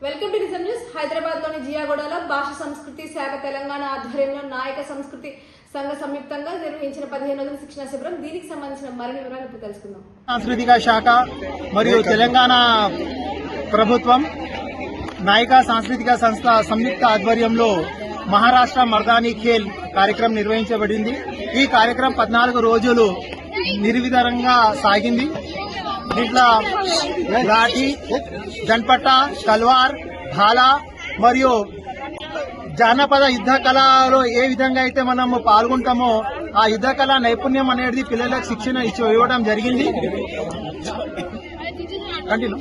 Welcome to నిజం news. Hyderabad లోని జియాగూడలో భాష సంస్కృతి శాఖ తెలంగాణ ఆధ్వర్యంలో నాయక సంస్కృతి సంఘ సంయుక్తంగా నిర్వహించిన 15 రోజుల శిక్షణ శిబిరం. దీనికి సంబంధించిన మరిన్ని వివరాలు ఇప్పుడు తెలుసుకుందాం. సాంస్కృతిక శాఖ మరియు తెలంగాణ ప్రభుత్వం నాయక సాంస్కృతిక సంస్థ సంయుక్త ఆధ్వర్యంలో మహారాష్ట్ర మర్దానీ ఖేల్ కార్యక్రమం నిర్వహించబడింది. ఈ కార్యక్రమం 14 రోజులు నిర్విధంగా సాగింది. దీంట్లో లాఠీ, జన్పట్ట, తల్వార్, భాలా మరియు జానపద యుద్ధ కళలో ఏ విధంగా అయితే మనము పాల్గొంటామో ఆ యుద్ధ కళ నైపుణ్యం అనేది పిల్లలకు శిక్షణ ఇవ్వడం జరిగింది. కంటిన్యూ.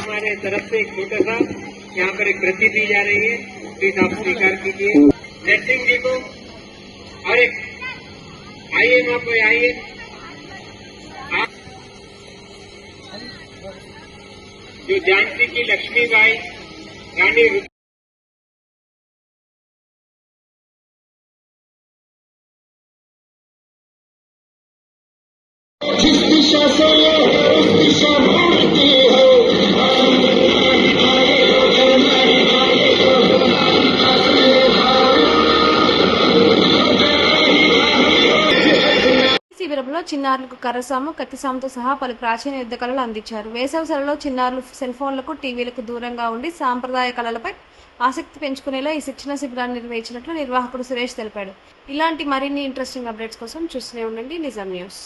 हमारे तरफ से एक छोटा सा यहाँ पर एक वृत्ति दी जा रही है, प्लीज आप स्वीकार कीजिए नरसिंह जी को। और एक आइए वहां पर आइए, जो झांसी की लक्ष्मीबाई रानी जिस दिशा से ये उस दिशा मुड़ती है। శిబిరంలో చిన్నారులకు కర్రసాము, కత్తిసాముతో సహా పలు ప్రాచీన యుద్ధ కళలు అందించారు. వేసవి సెలవులో చిన్నారులు సెల్ ఫోన్లకు, టీవీలకు దూరంగా ఉండి సాంప్రదాయ కళలపై ఆసక్తి పెంచుకునేలా ఈ శిక్షణ శిబిరాన్ని నిర్వహించినట్లు నిర్వాహకుడు సురేష్ తెలిపాడు. ఇలాంటి మరిన్ని ఇంట్రెస్టింగ్ అప్డేట్స్ కోసం చూస్తూనే ఉండండి నిజం న్యూస్.